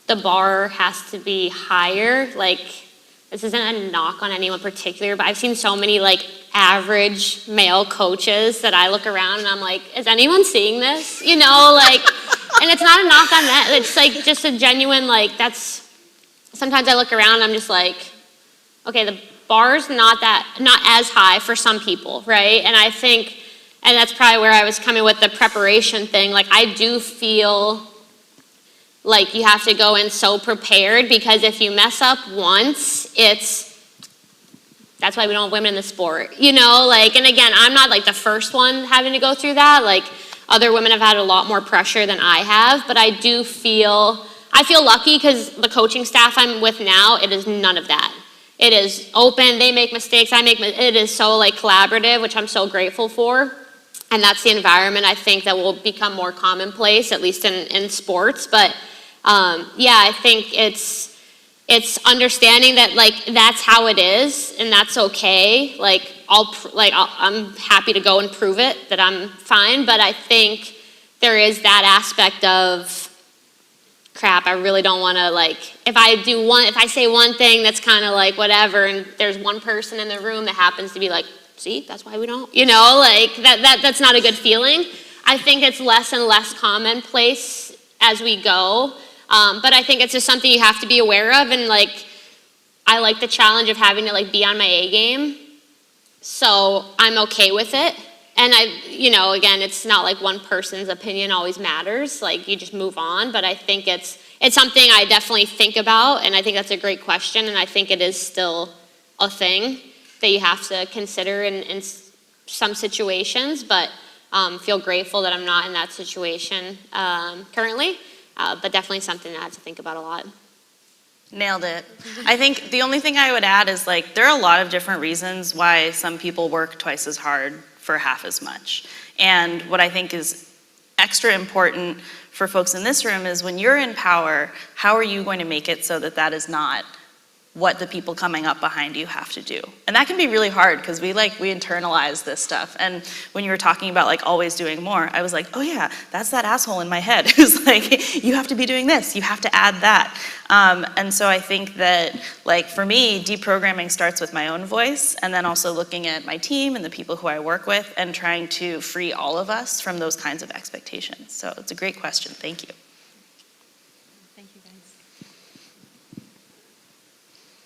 the bar has to be higher. Like, this isn't a knock on anyone particular, but I've seen so many like average male coaches that I look around and I'm like, is anyone seeing this? You know, like, and it's not a knock on that. It's like just a genuine, like, sometimes I look around and I'm just like, okay, the bar's not as high for some people, right? And I think, and that's probably where I was coming with the preparation thing. Like, I do feel like you have to go in so prepared, because if you mess up once, that's why we don't have women in the sport, you know? Like, and again, I'm not like the first one having to go through that. Like, other women have had a lot more pressure than I have, but I feel lucky because the coaching staff I'm with now, it is none of that. It is open, they make mistakes, it is so like collaborative, which I'm so grateful for. And that's the environment I think that will become more commonplace, at least in sports. But yeah, I think it's understanding that like that's how it is and that's okay. Like I'm happy to go and prove it that I'm fine, but I think there is that aspect of crap, I really don't want to, like, if I say one thing that's kind of like whatever, and there's one person in the room that happens to be like, see, that's why we don't, you know, like that's not a good feeling. I think it's less and less commonplace as we go, but I think it's just something you have to be aware of, and like, I like the challenge of having to like be on my A game, so I'm okay with it. And again, it's not like one person's opinion always matters, like you just move on, but I think it's it's something I definitely think about, and I think that's a great question, and I think it is still a thing that you have to consider in some situations, but feel grateful that I'm not in that situation currently, but definitely something that I have to think about a lot. Nailed it. I think the only thing I would add is like there are a lot of different reasons why some people work twice as hard for half as much. And what I think is extra important for folks in this room is when you're in power, how are you going to make it so that that is not what the people coming up behind you have to do? And that can be really hard because we internalize this stuff. And when you were talking about like always doing more, I was like, oh yeah, that's that asshole in my head who's like, you have to be doing this, you have to add that. And so I think that like for me, deprogramming starts with my own voice and then also looking at my team and the people who I work with and trying to free all of us from those kinds of expectations. So it's a great question, thank you.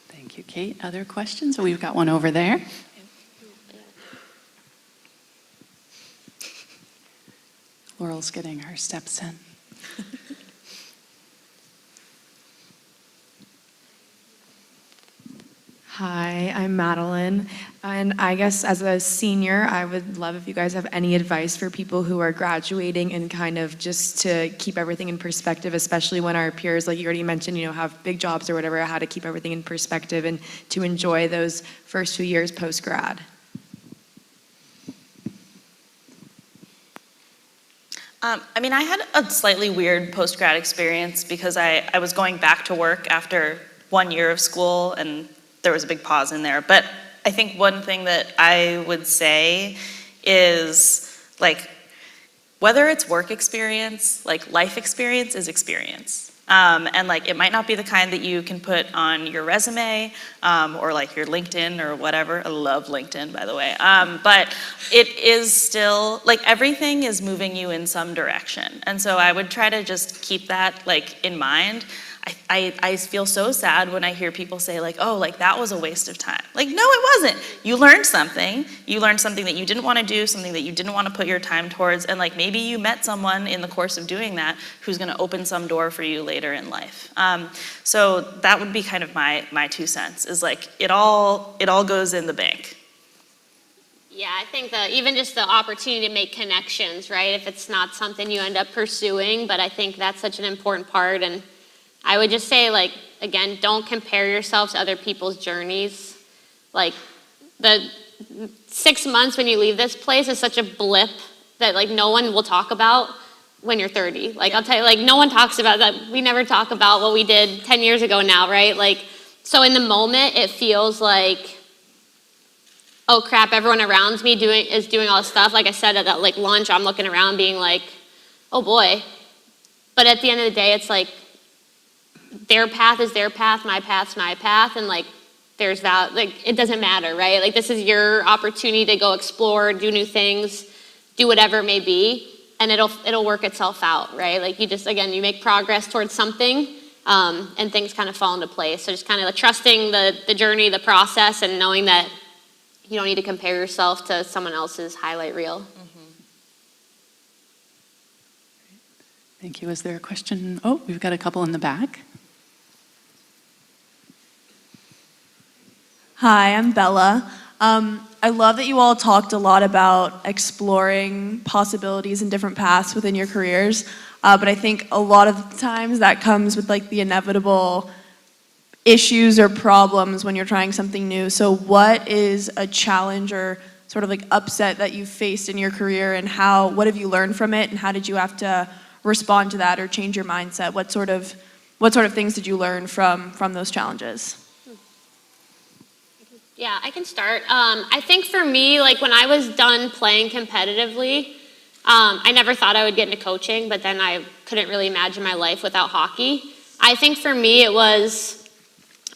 Thank you, Kate. Other questions? We've got one over there. Laurel's getting her steps in. Hi, I'm Madeline, and I guess as a senior, I would love if you guys have any advice for people who are graduating and kind of just to keep everything in perspective, especially when our peers, like you already mentioned, have big jobs or whatever, how to keep everything in perspective and to enjoy those first few years post-grad. I mean, I had a slightly weird post-grad experience because I was going back to work after 1 year of school and there was a big pause in there. But I think one thing that I would say is like, whether it's work experience, like life experience is experience. And like, it might not be the kind that you can put on your resume or like your LinkedIn or whatever. I love LinkedIn, by the way. But it is still, like everything is moving you in some direction. And so I would try to just keep that like in mind. I feel so sad when I hear people say like, oh, like that was a waste of time. Like, no, it wasn't. You learned something. You learned something that you didn't want to do, something that you didn't want to put your time towards, and like maybe you met someone in the course of doing that who's going to open some door for you later in life. So that would be kind of my 2 cents, is like it all goes in the bank. Yeah, I think that even just the opportunity to make connections, right? If it's not something you end up pursuing, but I think that's such an important part. And I would just say, like, again, don't compare yourself to other people's journeys. Like, the 6 months when you leave this place is such a blip that, like, no one will talk about when you're 30. Like, I'll tell you, like, no one talks about that. We never talk about what we did 10 years ago now, right? Like, so in the moment, it feels like, oh, crap, everyone around me is doing all this stuff. Like I said, at that, like, lunch, I'm looking around being like, oh, boy. But at the end of the day, it's like, their path is their path, my path's my path, and like there's that, like it doesn't matter, right? Like this is your opportunity to go explore, do new things, do whatever it may be, and it'll work itself out, right? Like you just, again, you make progress towards something, and things kind of fall into place. So just kind of like trusting the journey, the process, and knowing that you don't need to compare yourself to someone else's highlight reel. Thank you. Is there a question? Oh, we've got a couple in the back. Hi, I'm Bella. I love that you all talked a lot about exploring possibilities and different paths within your careers, but I think a lot of times that comes with like the inevitable issues or problems when you're trying something new. So what is a challenge or sort of like upset that you faced in your career, and what have you learned from it, and how did you have to respond to that or change your mindset? What sort of things did you learn from those challenges? Yeah, I can start. I think for me, like when I was done playing competitively, I never thought I would get into coaching, but then I couldn't really imagine my life without hockey. I think for me it was,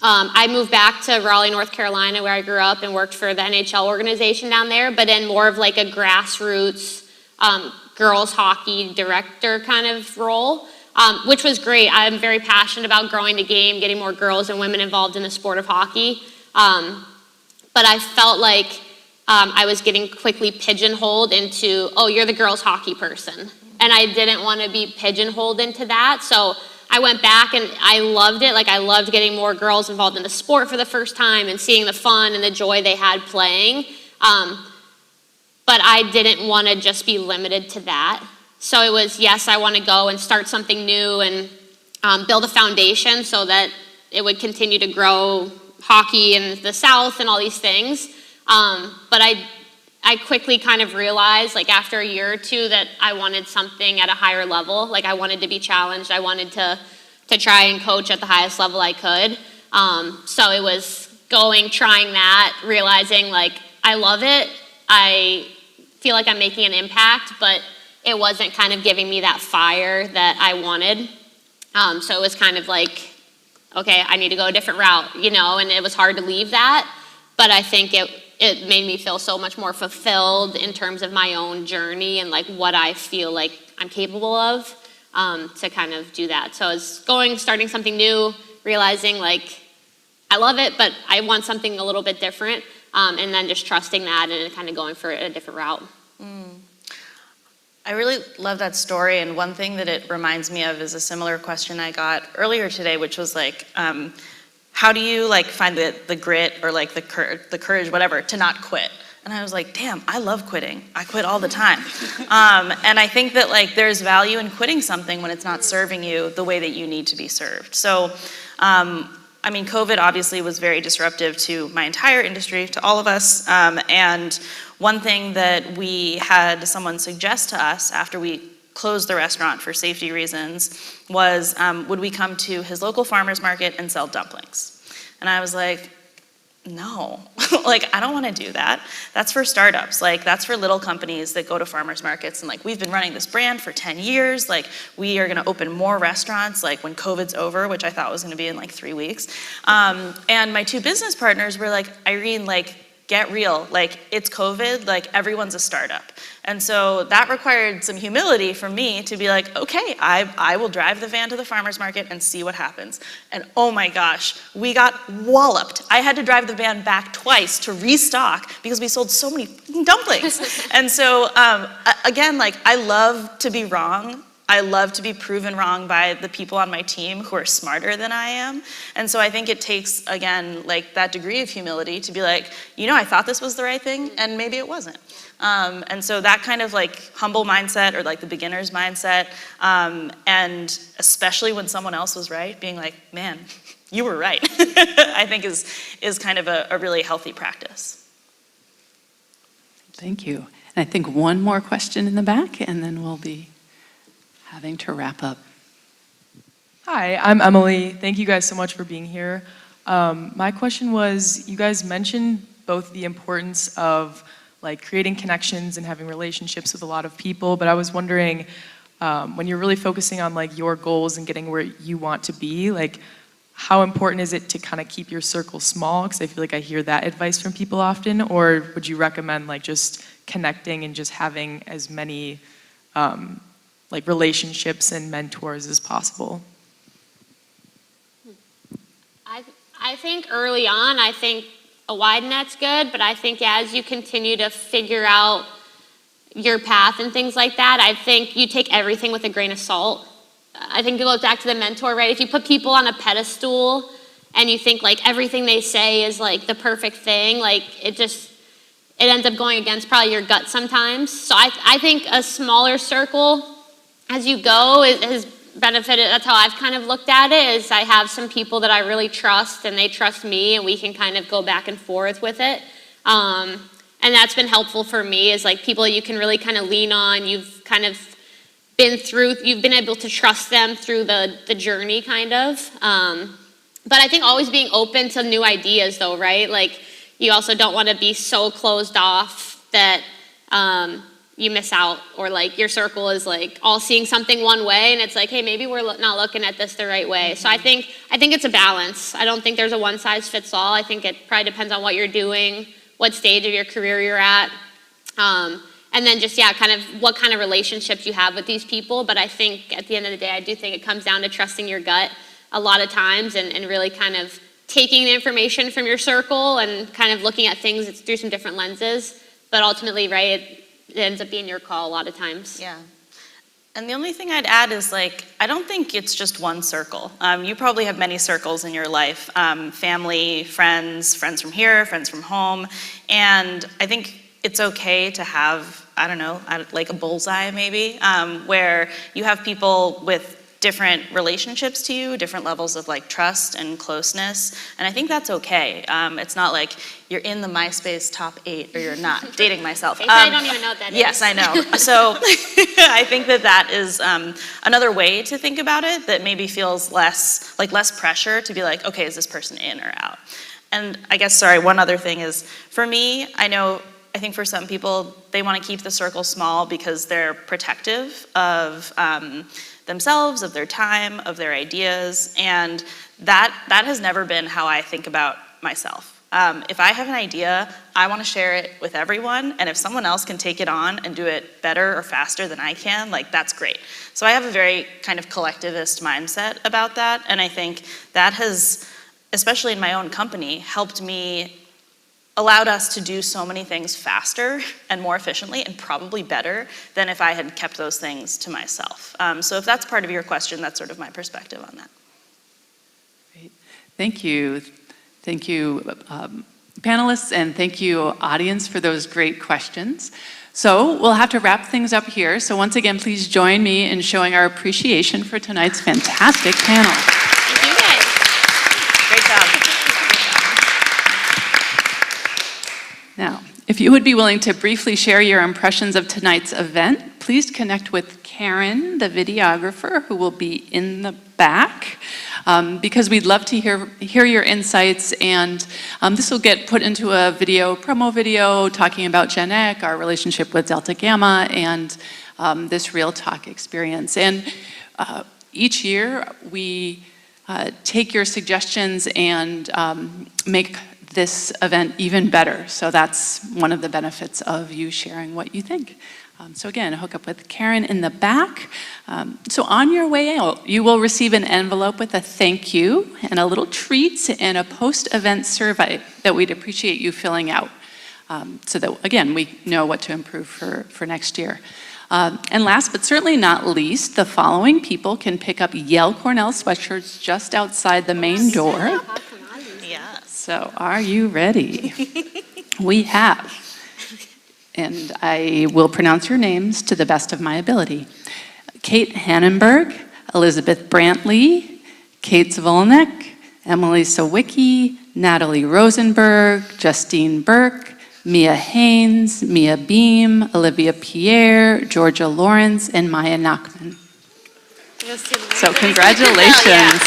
I moved back to Raleigh, North Carolina, where I grew up and worked for the NHL organization down there, but in more of like a grassroots girls hockey director kind of role, which was great. I'm very passionate about growing the game, getting more girls and women involved in the sport of hockey. But I felt like I was getting quickly pigeonholed into, oh, you're the girls hockey person. And I didn't want to be pigeonholed into that. So I I went back and I loved it. Like, I loved getting more girls involved in the sport for the first time and seeing the fun and the joy they had playing. But I didn't want to just be limited to that. So it was, yes, I want to go and start something new and build a foundation so that it would continue to grow hockey in the South and all these things. But I quickly kind of realized, like after a year or two, that I wanted something at a higher level. Like, I wanted to be challenged. I wanted to try and coach at the highest level I could. So it was trying that, realizing like I love it. I feel like I'm making an impact, but it wasn't kind of giving me that fire that I wanted. So it was kind of like, okay, I need to go a different route, you know, and it was hard to leave that. But I think it made me feel so much more fulfilled in terms of my own journey and like what I feel like I'm capable of to kind of do that. So it's starting something new, realizing like I love it, but I want something a little bit different, and then just trusting that and kind of going for a different route. I really love that story, and one thing that it reminds me of is a similar question I got earlier today, which was like, how do you like find the grit or like the courage, whatever, to not quit? And I was like, damn, I love quitting. I quit all the time. And I think that like there's value in quitting something when it's not serving you the way that you need to be served. So, I mean, COVID obviously was very disruptive to my entire industry, to all of us. And one thing that we had someone suggest to us after we closed the restaurant for safety reasons was, would we come to his local farmer's market and sell dumplings? And I was like, no, like, I don't want to do that. That's for startups. Like, that's for little companies that go to farmers markets. And like, we've been running this brand for 10 years. Like, we are going to open more restaurants, like when COVID's over, which I thought was going to be in like 3 weeks. And my two business partners were like, Irene, like, get real. Like, it's COVID, like everyone's a startup. And so that required some humility from me to be like, okay, I will drive the van to the farmer's market and see what happens. And oh my gosh, we got walloped. I had to drive the van back twice to restock because we sold so many dumplings. And so again, like, I love to be wrong. I love to be proven wrong by the people on my team who are smarter than I am. And so I think it takes, again, like that degree of humility to be like, you know, I thought this was the right thing and maybe it wasn't. And so that kind of like humble mindset or like the beginner's mindset, and especially when someone else was right, being like, man, you were right, I think is kind of a really healthy practice. Thank you. And I think one more question in the back, and then we'll be having to wrap up. Hi, I'm Emily. Thank you guys so much for being here. My question was, you guys mentioned both the importance of like creating connections and having relationships with a lot of people, but I was wondering, when you're really focusing on like your goals and getting where you want to be, like how important is it to kind of keep your circle small? Because I feel like I hear that advice from people often. Or would you recommend like just connecting and just having as many like relationships and mentors as possible? I think early on, I think a wide net's good, but I think as you continue to figure out your path and things like that, I think you take everything with a grain of salt. I think it goes back to the mentor, right? If you put people on a pedestal and you think like everything they say is like the perfect thing, like it ends up going against probably your gut sometimes. So I think a smaller circle as you go has benefited. That's how I've kind of looked at it, is I have some people that I really trust and they trust me and we can kind of go back and forth with it. And that's been helpful for me, is like people you can really kind of lean on. You've kind of you've been able to trust them through the journey kind of. But I think always being open to new ideas though, right? Like you also don't want to be so closed off that you miss out, or like your circle is like all seeing something one way and it's like, hey, maybe we're not looking at this the right way. So I think it's a balance. I don't think there's a one size fits all. I think it probably depends on what you're doing, what stage of your career you're at, and then just, yeah, kind of what kind of relationships you have with these people. But I think at the end of the day, I do think it comes down to trusting your gut a lot of times and really kind of taking the information from your circle and kind of looking at things through some different lenses. But ultimately, right, it ends up being your call a lot of times. Yeah. And the only thing I'd add is like, I don't think it's just one circle. You probably have many circles in your life, family, friends from here, friends from home. And I think it's okay to have, I don't know, like a bullseye maybe, where you have people with different relationships to you, different levels of like trust and closeness, and I think that's okay. It's not like you're in the MySpace top 8 or you're not. Dating myself. I don't even know what that is. Yes, I know. So I think that is another way to think about it that maybe feels less pressure to be like, okay, is this person in or out? And I guess, sorry, one other thing is, for me, I think for some people, they want to keep the circle small because they're protective of themselves, of their time, of their ideas, and that has never been how I think about myself. If I have an idea, I want to share it with everyone, and if someone else can take it on and do it better or faster than I can, like, that's great. So I have a very kind of collectivist mindset about that, and I think that has, especially in my own company, allowed us to do so many things faster and more efficiently and probably better than if I had kept those things to myself. So if that's part of your question, that's sort of my perspective on that. Great. Thank you. Thank you, panelists, and thank you, audience, for those great questions. So we'll have to wrap things up here. So once again, please join me in showing our appreciation for tonight's fantastic panel. Thank you guys. Great job. Now, if you would be willing to briefly share your impressions of tonight's event, please connect with Karen, the videographer, who will be in the back, because we'd love to hear your insights, and this will get put into a promo video talking about Gen Ec, our relationship with Delta Gamma, and this Real Talk experience. And each year, we take your suggestions and make this event even better. So that's one of the benefits of you sharing what you think. So again, hook up with Karen in the back. So on your way out, you will receive an envelope with a thank you and a little treat and a post-event survey that we'd appreciate you filling out. So that, again, we know what to improve for next year. And last but certainly not least, the following people can pick up Yale Cornell sweatshirts just outside the main door. So are you ready? We have, and I will pronounce your names to the best of my ability. Kate Hannenberg, Elizabeth Brantley, Kate Zvolnik, Emily Sawicki, Natalie Rosenberg, Justine Burke, Mia Haynes, Mia Beam, Olivia Pierre, Georgia Lawrence, and Maya Nachman. So congratulations.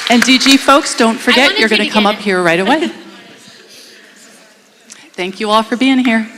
And DG folks, don't forget, you're going to come up here right away. Thank you all for being here.